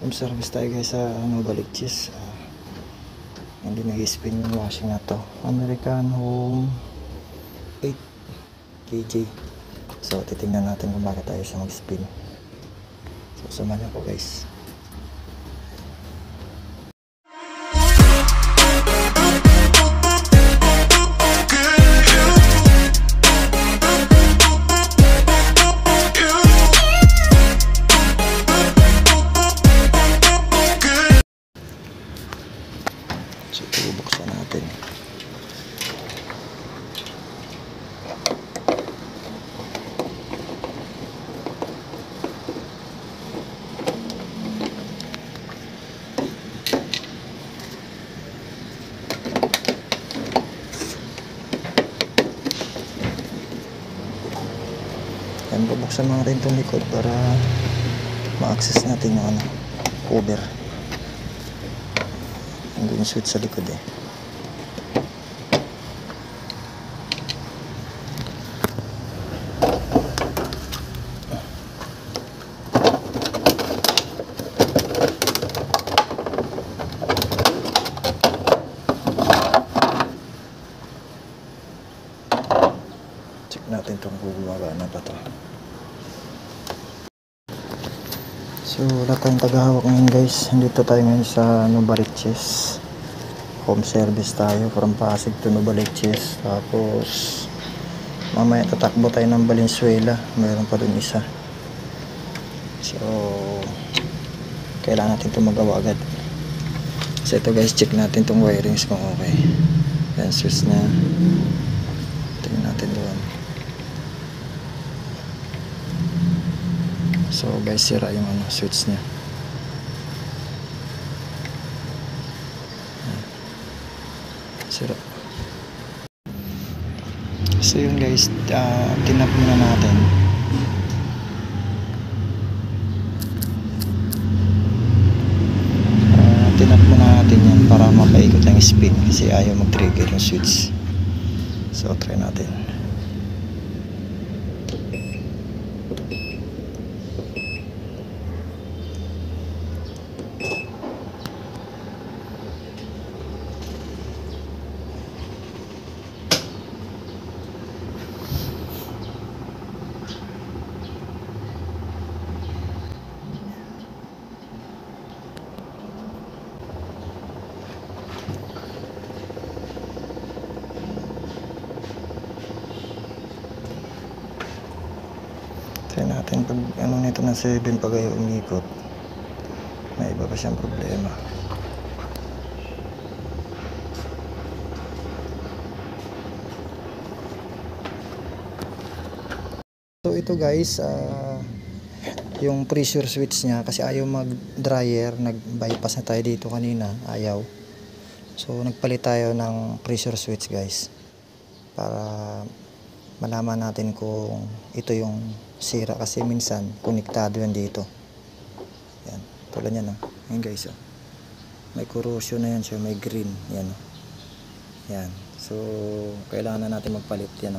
Home service tayo guys sa Novaliches. Hindi nag-spin yung washing na to. American Home 8 kg. So titingnan natin kung bakit tayo siya mag-spin. So samahan ko guys. So bubuksan natin. Yan, bubuksan natin itong likod para ma-access natin yung cover. Hindi yung switch sa likod eh. Check natin itong gumagana pa to. So wala tayong tagahawak ngayon guys. Dito tayo ngayon sa Novaliches. Home service tayo from Pasig to Novaliches. Tapos mamaya tatakbo tayo ng Valenzuela. Mayroon pa dun isa. So kailangan natin ito magawa agad. So ito guys, check natin itong wirings kung okay. Yan, switch na. Tingnan natin doon. So guys, sira yung switch niya. Sira. So yun guys, tinap muna natin. Tinap muna natin yan para mapaikot ng spin kasi ayaw mag-trigger yung switch. So try natin. Try natin pag nito na 7 pag ayaw umikot, may iba pa siyang problema. So ito guys, yung pressure switch niya kasi ayaw mag dryer, nag bypass na tayo dito kanina, ayaw. So nagpalit tayo ng pressure switch guys para malaman natin kung ito yung sira kasi minsan konektado yan dito. Yan, tulad yan Yan guys may corrosion na yan siya, may green yan Yan, so kailangan na natin magpalit yan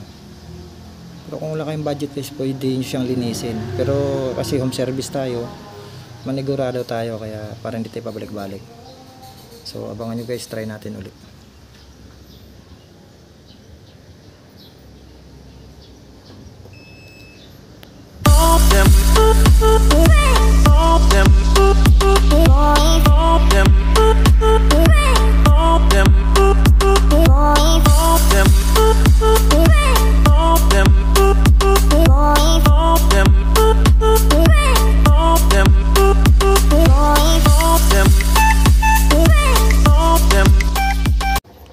Pero kung wala kayong budget guys, pwede nyo siyang linisin. Pero kasi home service tayo, manigurado tayo kaya parang hindi tayo pabalik-balik. So abangan nyo guys, try natin ulit.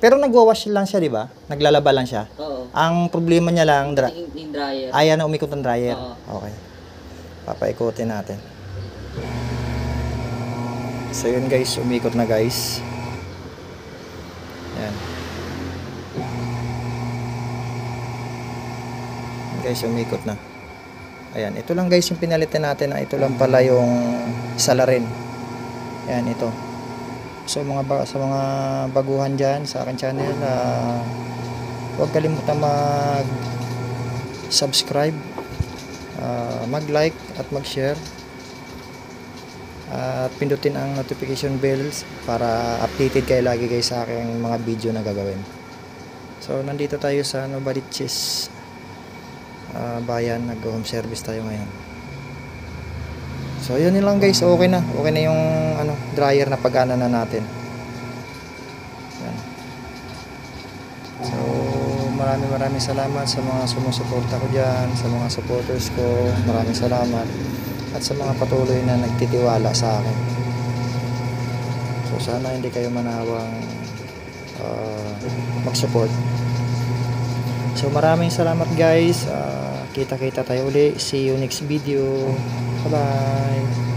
Pero nagwa-wash lang siya, di ba? Naglalaba lang siya. Oo. Ang problema niya lang, yung dryer. Ayaw na umikot ng dryer. Oo. Okay. Papaikutin natin. So yun guys, umikot na guys. Yan. Guys, umikot na. Ayan, ito lang guys yung pinalitan natin. Ito lang pala yung salarin. Ayan, ito. So sa mga baguhan dyan sa akin channel, huwag kalimutan mag subscribe, mag like at mag share. At pindutin ang notification bells para updated kayo lagi guys sa aking mga video na gagawin. So nandito tayo sa Novaliches bayan, nag-home service tayo ngayon. So yun lang guys, okay na yung dryer na pagana na natin. Yan. So maraming salamat sa mga sumusuporta ko dyan, sa mga supporters ko, maraming salamat, at sa mga patuloy na nagtitiwala sa akin. So sana hindi kayo manawang mag-support. So maraming salamat guys. Kita-kita tayo uli. See you next video. Bye bye.